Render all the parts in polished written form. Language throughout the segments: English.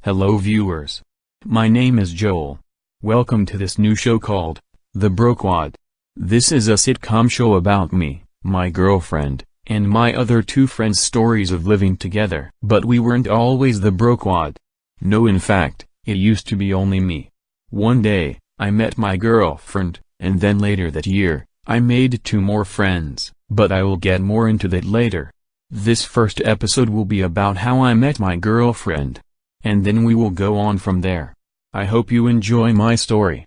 Hello viewers. My name is Joel. Welcome to this new show called, The Broquad. This is a sitcom show about me, my girlfriend, and my other two friends' stories of living together. But we weren't always the Broquad. No, in fact, it used to be only me. One day, I met my girlfriend, and then later that year, I made two more friends, but I will get more into that later. This first episode will be about how I met my girlfriend. And then we will go on from there. I hope you enjoy my story.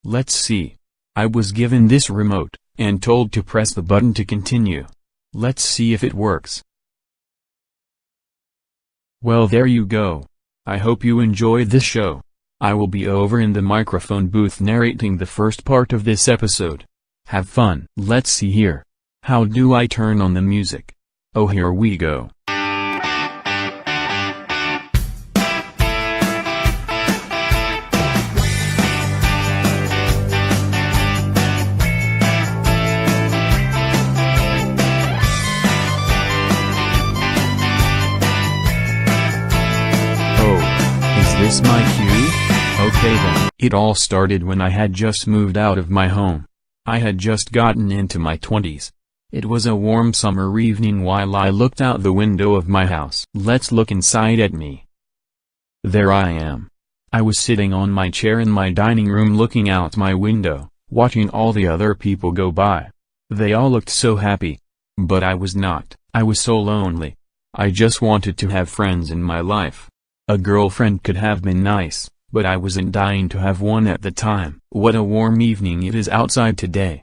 Let's see. I was given this remote, and told to press the button to continue. Let's see if it works. Well, there you go. I hope you enjoy this show. I will be over in the microphone booth narrating the first part of this episode. Have fun. Let's see here. How do I turn on the music? Oh, here we go. Is this my cue? Okay then. It all started when I had just moved out of my home. I had just gotten into my 20s. It was a warm summer evening while I looked out the window of my house. Let's look inside at me. There I am. I was sitting on my chair in my dining room looking out my window, watching all the other people go by. They all looked so happy. But I was not. I was so lonely. I just wanted to have friends in my life. A girlfriend could have been nice, but I wasn't dying to have one at the time. What a warm evening it is outside today.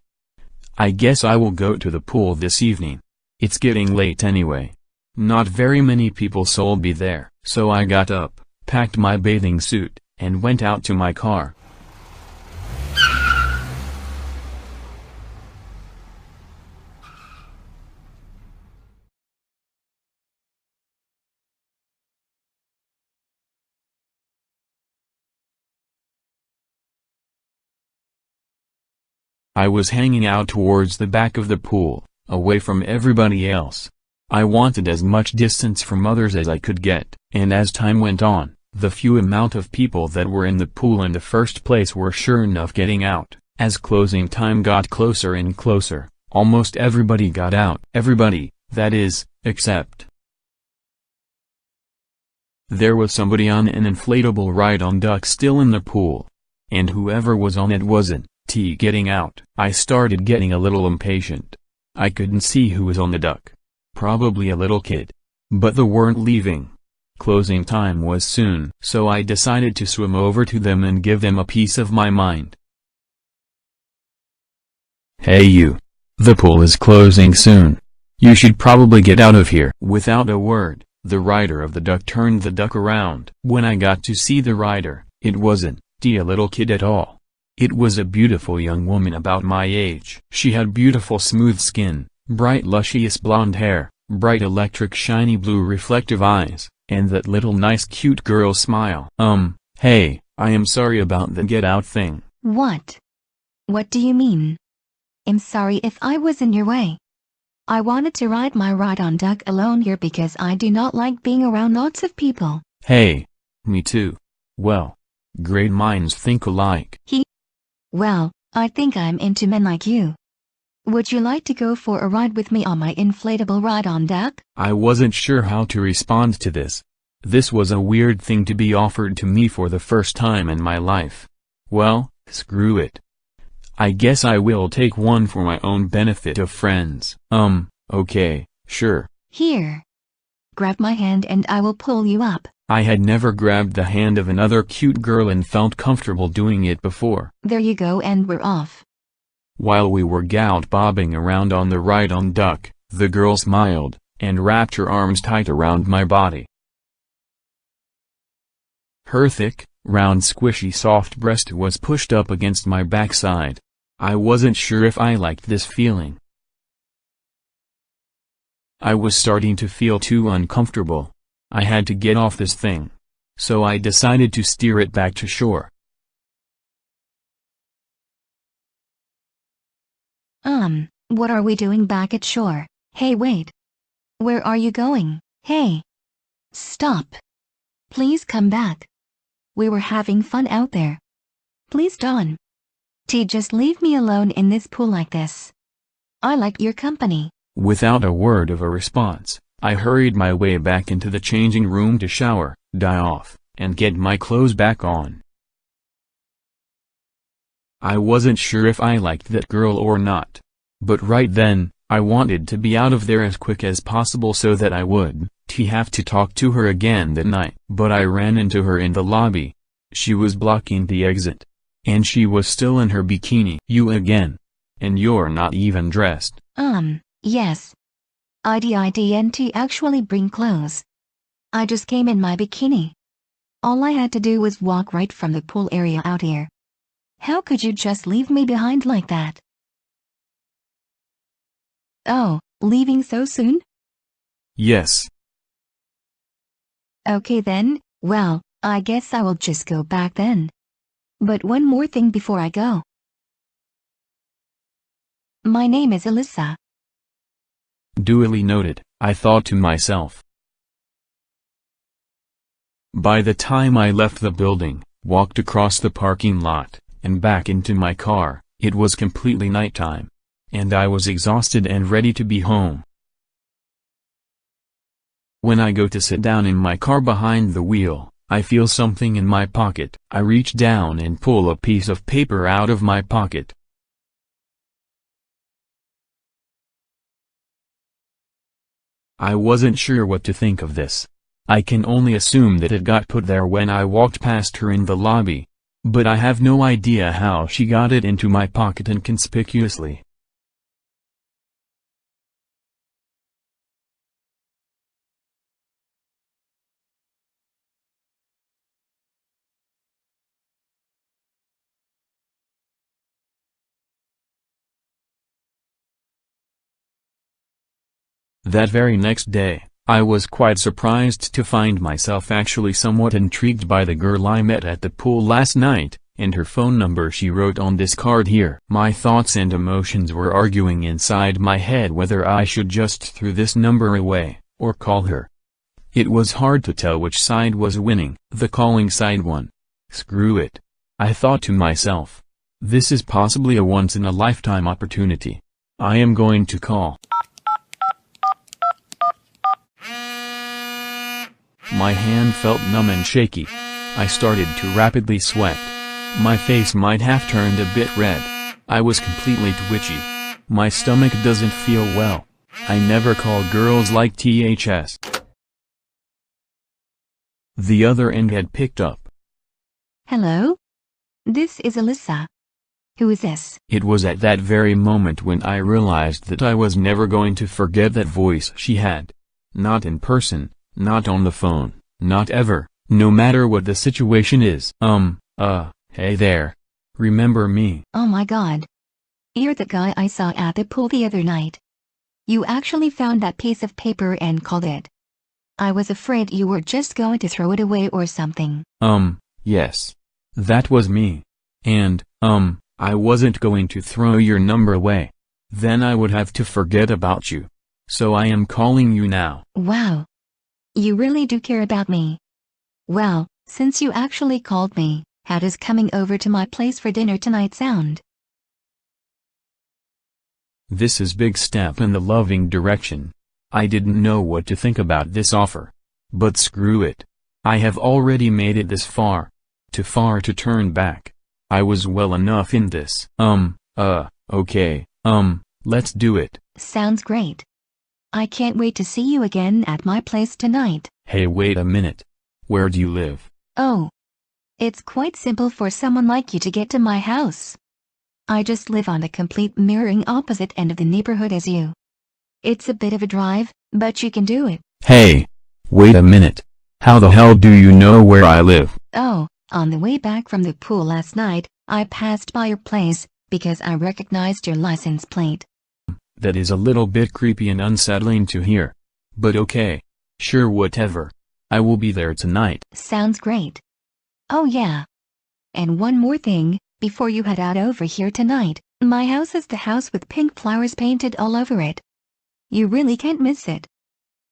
I guess I will go to the pool this evening. It's getting late anyway. Not very many people will be there, so I got up, packed my bathing suit, and went out to my car. I was hanging out towards the back of the pool, away from everybody else. I wanted as much distance from others as I could get. And as time went on, the few amount of people that were in the pool in the first place were sure enough getting out. As closing time got closer and closer, almost everybody got out. Everybody, that is, except there was somebody on an inflatable ride-on duck still in the pool. And whoever was on it wasn't getting out. I started getting a little impatient. I couldn't see who was on the duck. Probably a little kid. But they weren't leaving. Closing time was soon, so I decided to swim over to them and give them a piece of my mind. Hey you. The pool is closing soon. You should probably get out of here. Without a word, the rider of the duck turned the duck around. When I got to see the rider, it wasn't a little kid at all. It was a beautiful young woman about my age. She had beautiful smooth skin, bright luscious blonde hair, bright electric shiny blue reflective eyes, and that little nice cute girl smile. Hey, I am sorry about the get out thing. What? What do you mean? I'm sorry if I was in your way. I wanted to ride my ride-on duck alone here because I do not like being around lots of people. Hey, me too. Well, great minds think alike. Well, I think I'm into men like you. Would you like to go for a ride with me on my inflatable ride-on duck? I wasn't sure how to respond to this. This was a weird thing to be offered to me for the first time in my life. Well, screw it. I guess I will take one for my own benefit of friends. Okay, sure. Here. Grab my hand and I will pull you up. I had never grabbed the hand of another cute girl and felt comfortable doing it before. There you go, and we're off. While we were bobbing around on the ride-on duck, the girl smiled, and wrapped her arms tight around my body. Her thick, round squishy soft breast was pushed up against my backside. I wasn't sure if I liked this feeling. I was starting to feel too uncomfortable. I had to get off this thing. So I decided to steer it back to shore. What are we doing back at shore? Hey, wait. Where are you going? Hey. Stop. Please come back. We were having fun out there. Please don't. Just leave me alone in this pool like this. I like your company. Without a word of a response, I hurried my way back into the changing room to shower, dye off, and get my clothes back on. I wasn't sure if I liked that girl or not. But right then, I wanted to be out of there as quick as possible so that I would have to talk to her again that night. But I ran into her in the lobby. She was blocking the exit. And she was still in her bikini. You again. And you're not even dressed. Yes. I didn't actually bring clothes. I just came in my bikini. All I had to do was walk right from the pool area out here. How could you just leave me behind like that? Oh, leaving so soon? Yes. Okay then, well, I guess I will just go back then. But one more thing before I go. My name is Alyssa. Duly noted, I thought to myself. By the time I left the building, walked across the parking lot, and back into my car, it was completely nighttime. And I was exhausted and ready to be home. When I go to sit down in my car behind the wheel, I feel something in my pocket. I reach down and pull a piece of paper out of my pocket. I wasn't sure what to think of this. I can only assume that it got put there when I walked past her in the lobby. But I have no idea how she got it into my pocket inconspicuously. That very next day, I was quite surprised to find myself actually somewhat intrigued by the girl I met at the pool last night, and her phone number she wrote on this card here. My thoughts and emotions were arguing inside my head whether I should just throw this number away, or call her. It was hard to tell which side was winning. The calling side won. Screw it. I thought to myself. This is possibly a once-in-a-lifetime opportunity. I am going to call. My hand felt numb and shaky. I started to rapidly sweat. My face might have turned a bit red. I was completely twitchy. My stomach doesn't feel well. I never call girls like THS. The other end had picked up. Hello? This is Alyssa. Who is this? It was at that very moment when I realized that I was never going to forget that voice she had. Not in person. Not on the phone, not ever, no matter what the situation is. Hey there. Remember me? Oh my god. You're the guy I saw at the pool the other night. You actually found that piece of paper and called it. I was afraid you were just going to throw it away or something. Yes. That was me. And, I wasn't going to throw your number away. Then I would have to forget about you. So I am calling you now. Wow. You really do care about me. Well, since you actually called me, how does coming over to my place for dinner tonight sound? This is big step in the loving direction. I didn't know what to think about this offer. But screw it. I have already made it this far. Too far to turn back. I was well enough in this. Okay, let's do it. Sounds great. I can't wait to see you again at my place tonight. Hey, wait a minute. Where do you live? Oh. It's quite simple for someone like you to get to my house. I just live on the complete mirroring opposite end of the neighborhood as you. It's a bit of a drive, but you can do it. Hey, wait a minute. How the hell do you know where I live? Oh, on the way back from the pool last night, I passed by your place, because I recognized your license plate. That is a little bit creepy and unsettling to hear. But okay. Sure, whatever. I will be there tonight. Sounds great. Oh yeah. And one more thing, before you head out over here tonight, my house is the house with pink flowers painted all over it. You really can't miss it.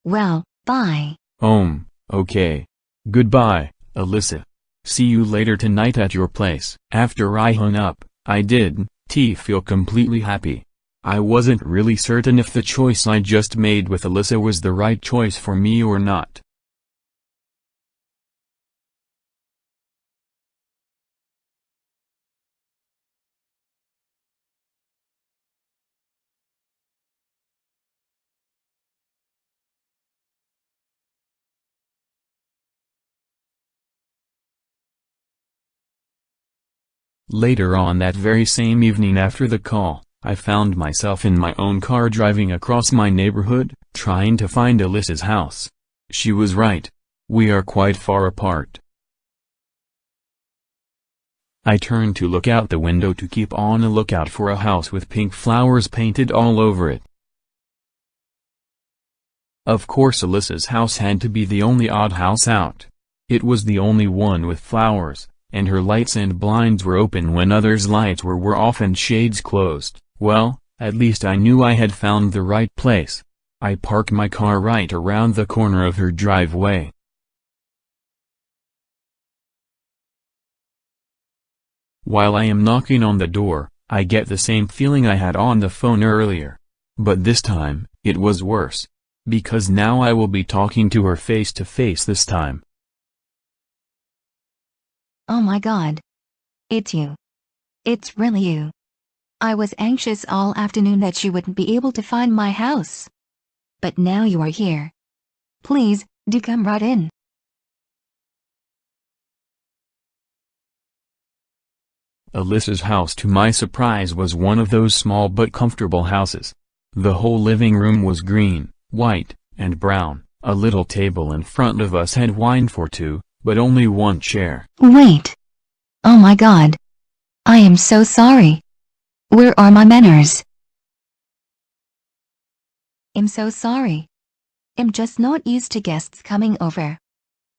Well, bye. Okay. Goodbye, Alyssa. See you later tonight at your place. After I hung up, I didn't feel completely happy. I wasn't really certain if the choice I just made with Alyssa was the right choice for me or not. Later on that very same evening after the call, I found myself in my own car driving across my neighborhood, trying to find Alyssa's house. She was right. We are quite far apart. I turned to look out the window to keep on a lookout for a house with pink flowers painted all over it. Of course Alyssa's house had to be the only odd house out. It was the only one with flowers, and her lights and blinds were open when others' lights were off and shades closed. Well, at least I knew I had found the right place. I parked my car right around the corner of her driveway. While I am knocking on the door, I get the same feeling I had on the phone earlier. But this time, it was worse. Because now I will be talking to her face to face this time. Oh my God. It's you. It's really you. I was anxious all afternoon that you wouldn't be able to find my house. But now you are here. Please, do come right in. Alyssa's house, to my surprise, was one of those small but comfortable houses. The whole living room was green, white, and brown. A little table in front of us had wine for two, but only one chair. Wait. Oh my God. I am so sorry. Where are my manners? I'm so sorry. I'm just not used to guests coming over.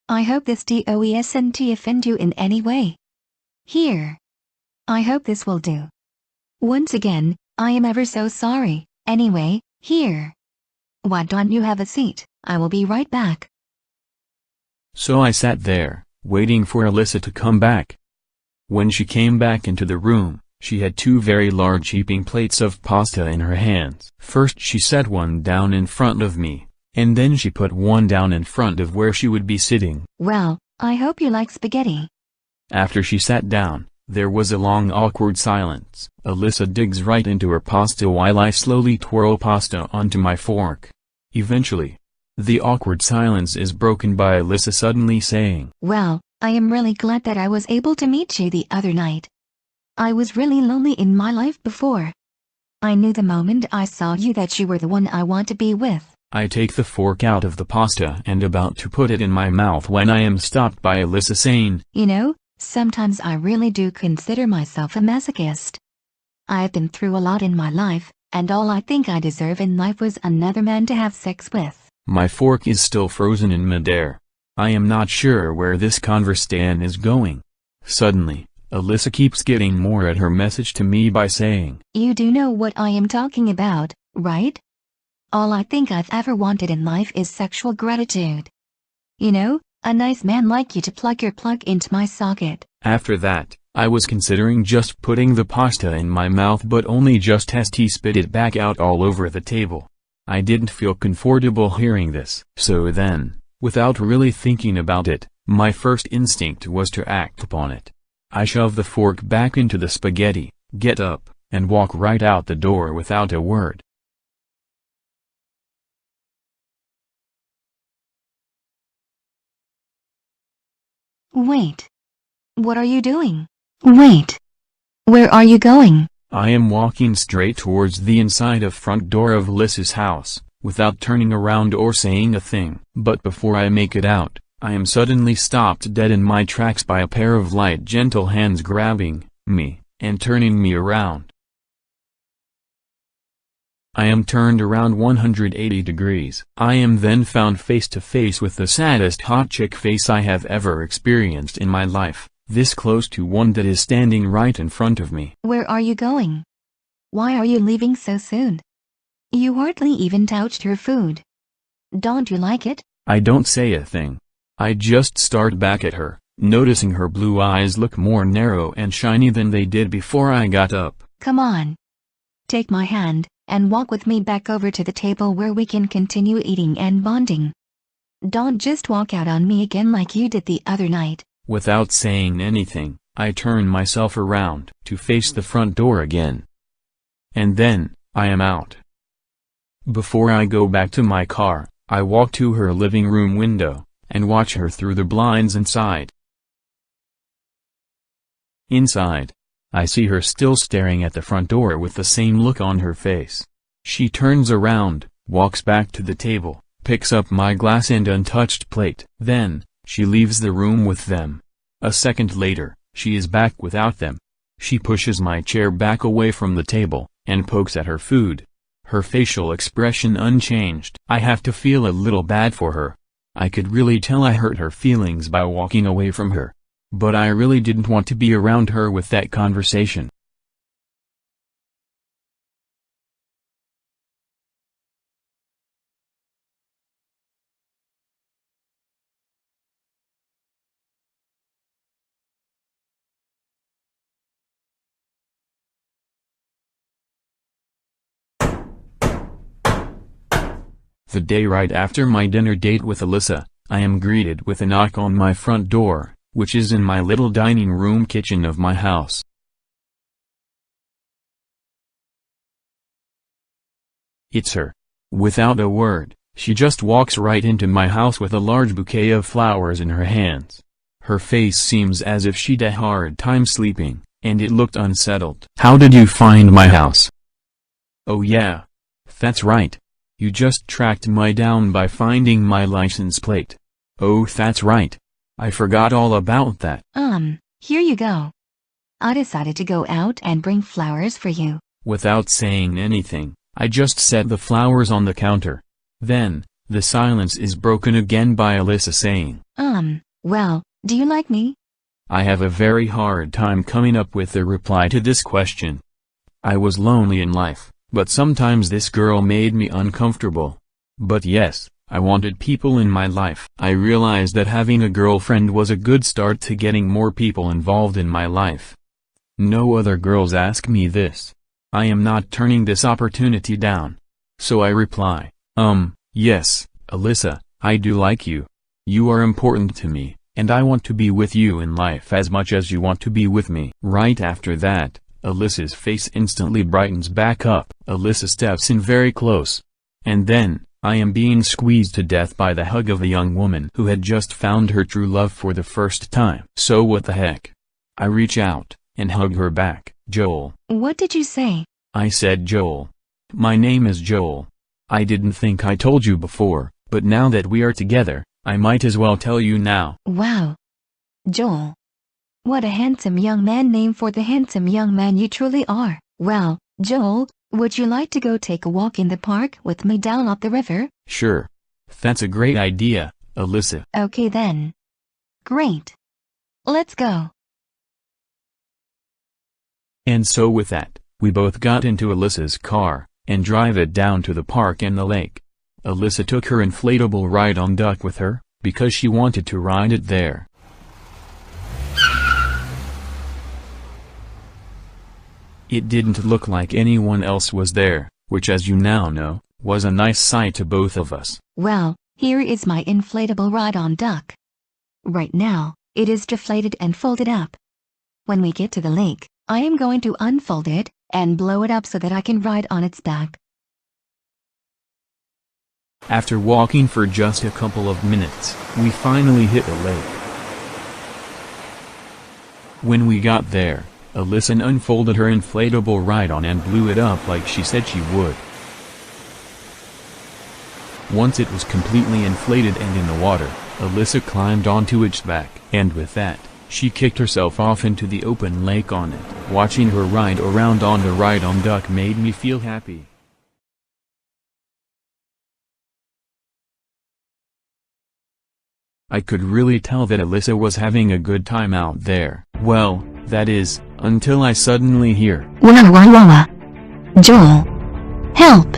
I hope this doesn't offend you in any way. Here. I hope this will do. Once again, I am ever so sorry. Anyway, here. Why don't you have a seat? I will be right back. So I sat there, waiting for Alyssa to come back. When she came back into the room, she had two very large heaping plates of pasta in her hands. First she set one down in front of me, and then she put one down in front of where she would be sitting. Well, I hope you like spaghetti. After she sat down, there was a long awkward silence. Alyssa digs right into her pasta while I slowly twirl pasta onto my fork. Eventually, the awkward silence is broken by Alyssa suddenly saying, Well, I am really glad that I was able to meet you the other night. I was really lonely in my life before. I knew the moment I saw you that you were the one I want to be with. I take the fork out of the pasta and about to put it in my mouth when I am stopped by Alyssa saying, You know, sometimes I really do consider myself a masochist. I've been through a lot in my life, and all I think I deserve in life was another man to have sex with. My fork is still frozen in midair. I am not sure where this conversation is going. Suddenly, Alyssa keeps getting more at her message to me by saying, You do know what I am talking about, right? All I think I've ever wanted in life is sexual gratitude. You know, a nice man like you to plug your plug into my socket. After that, I was considering just putting the pasta in my mouth, but only just as he spit it back out all over the table. I didn't feel comfortable hearing this. So then, without really thinking about it, my first instinct was to act upon it. I shove the fork back into the spaghetti, get up, and walk right out the door without a word. Wait. What are you doing? Wait. Where are you going? I am walking straight towards the inside of front door of Alyssa's house, without turning around or saying a thing. But before I make it out, I am suddenly stopped dead in my tracks by a pair of light, gentle hands grabbing me and turning me around. I am turned around 180 degrees. I am then found face to face with the saddest hot chick face I have ever experienced in my life, this close to one that is standing right in front of me. Where are you going? Why are you leaving so soon? You hardly even touched her food. Don't you like it? I don't say a thing. I just stared back at her, noticing her blue eyes look more narrow and shiny than they did before I got up. Come on. Take my hand, and walk with me back over to the table where we can continue eating and bonding. Don't just walk out on me again like you did the other night. Without saying anything, I turn myself around to face the front door again. And then, I am out. Before I go back to my car, I walk to her living room window, and watch her through the blinds inside. Inside, I see her still staring at the front door with the same look on her face. She turns around, walks back to the table, picks up my glass and untouched plate. Then, she leaves the room with them. A second later, she is back without them. She pushes my chair back away from the table, and pokes at her food. Her facial expression unchanged. I have to feel a little bad for her. I could really tell I hurt her feelings by walking away from her. But I really didn't want to be around her with that conversation. The day right after my dinner date with Alyssa, I am greeted with a knock on my front door, which is in my little dining room kitchen of my house. It's her. Without a word, she just walks right into my house with a large bouquet of flowers in her hands. Her face seems as if she'd a hard time sleeping, and it looked unsettled. "How did you find my house?" "Oh yeah. That's right. You just tracked me down by finding my license plate." "Oh, that's right. I forgot all about that." Here you go. I decided to go out and bring flowers for you." Without saying anything, I just set the flowers on the counter. Then, the silence is broken again by Alyssa saying, Well, do you like me?" I have a very hard time coming up with a reply to this question. I was lonely in life, but sometimes this girl made me uncomfortable. But yes, I wanted people in my life. I realized that having a girlfriend was a good start to getting more people involved in my life. No other girls ask me this. I am not turning this opportunity down. So I reply, yes, Alyssa, I do like you. You are important to me, and I want to be with you in life as much as you want to be with me. Right after that, Alyssa's face instantly brightens back up. Alyssa steps in very close. And then, I am being squeezed to death by the hug of a young woman who had just found her true love for the first time. So what the heck? I reach out, and hug her back. "Joel." "What did you say?" I said Joel. "My name is Joel. I didn't think I told you before, but now that we are together, I might as well tell you now." "Wow. Joel. What a handsome young man name for the handsome young man you truly are." "Well, Joel, would you like to go take a walk in the park with me down at the river?" "Sure. That's a great idea, Alyssa." "Okay then. Great. Let's go." And so with that, we both got into Alyssa's car, and drive it down to the park and the lake. Alyssa took her inflatable ride-on duck with her, because she wanted to ride it there. It didn't look like anyone else was there, which as you now know, was a nice sight to both of us. "Well, here is my inflatable ride-on duck. Right now, it is deflated and folded up. When we get to the lake, I am going to unfold it, and blow it up so that I can ride on its back." After walking for just a couple of minutes, we finally hit the lake. When we got there, Alyssa unfolded her inflatable ride-on and blew it up like she said she would. Once it was completely inflated and in the water, Alyssa climbed onto its back. And with that, she kicked herself off into the open lake on it. Watching her ride around on the ride-on duck made me feel happy. I could really tell that Alyssa was having a good time out there. Well, that is, until I suddenly hear, "Wah wah wah wah. Joel. Help.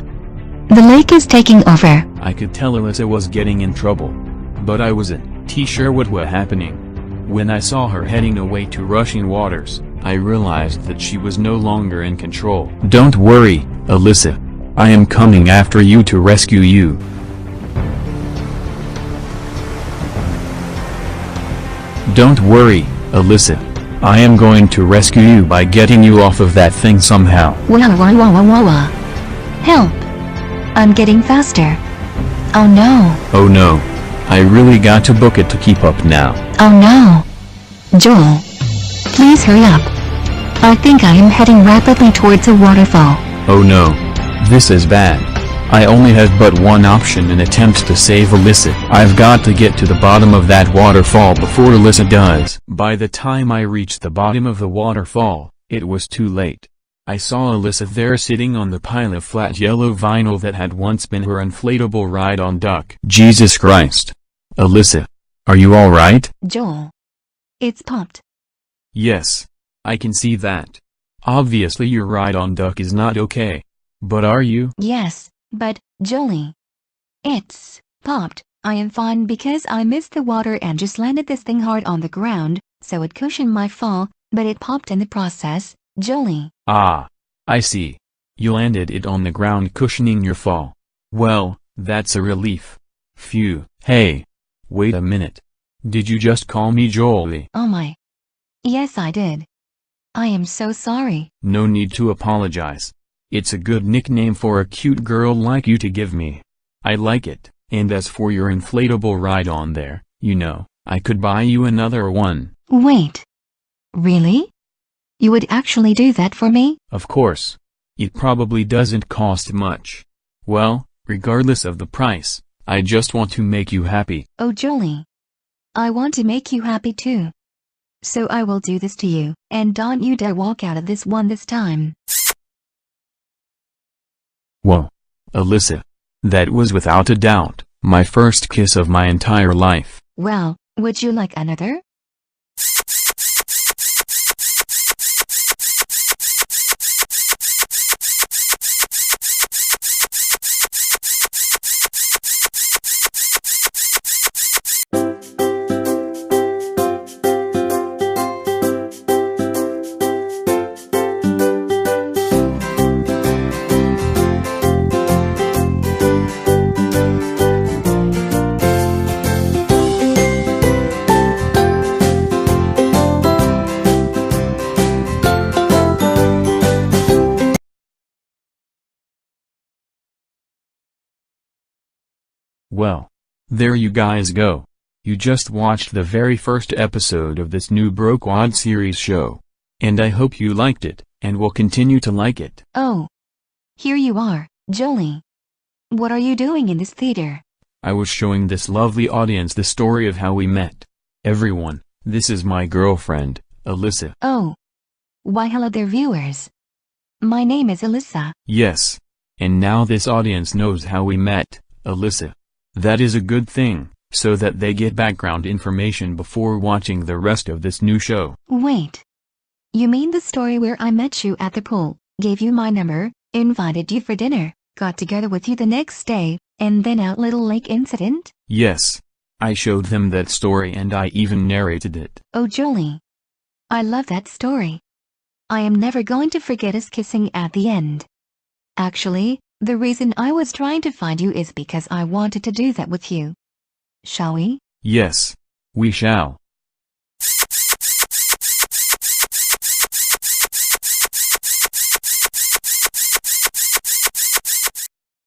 The lake is taking over." I could tell Alyssa was getting in trouble. But I wasn't. pretty sure what was happening. When I saw her heading away to rushing waters, I realized that she was no longer in control. Don't worry, Alyssa. I am coming after you to rescue you. Don't worry, Alyssa. I am going to rescue you by getting you off of that thing somehow. Wah. Help! I'm getting faster. Oh no. Oh no. I really got to book it to keep up now. Oh no. Joel. Please hurry up. I think I am heading rapidly towards a waterfall. Oh no. This is bad. I only have but one option in attempt to save Alyssa. I've got to get to the bottom of that waterfall before Alyssa does. By the time I reached the bottom of the waterfall, it was too late. I saw Alyssa there sitting on the pile of flat yellow vinyl that had once been her inflatable ride-on duck. Jesus Christ. Alyssa. Are you alright? Joel. It's popped. Yes. I can see that. Obviously your ride-on duck is not okay. But are you? Yes, but, Jolie. It's popped. I am fine because I missed the water and just landed this thing hard on the ground, so it cushioned my fall, but it popped in the process, Jolie. Ah. I see. You landed it on the ground cushioning your fall. Well, that's a relief. Phew. Hey. Wait a minute. Did you just call me Jolie? Oh my. Yes, I did. I am so sorry. No need to apologize. It's a good nickname for a cute girl like you to give me. I like it, and as for your inflatable ride-on there, you know, I could buy you another one. Wait. Really? You would actually do that for me? Of course. It probably doesn't cost much. Well, regardless of the price, I just want to make you happy. Oh Jolie. I want to make you happy too. So I will do this to you, and don't you dare walk out of this one this time. Whoa. Alyssa. That was without a doubt, my first kiss of my entire life. Well, would you like another? Well, there you guys go. You just watched the very first episode of this new Broquad series show. And I hope you liked it, and will continue to like it. Oh. Here you are, Jolie. What are you doing in this theater? I was showing this lovely audience the story of how we met. Everyone, this is my girlfriend, Alyssa. Oh. Why hello there viewers. My name is Alyssa. Yes. And now this audience knows how we met, Alyssa. That is a good thing, so that they get background information before watching the rest of this new show. Wait. You mean the story where I met you at the pool, gave you my number, invited you for dinner, got together with you the next day, and then out Little Lake incident? Yes. I showed them that story and I even narrated it. Oh Jolie. I love that story. I am never going to forget us kissing at the end. Actually, the reason I was trying to find you is because I wanted to do that with you. Shall we? Yes. We shall.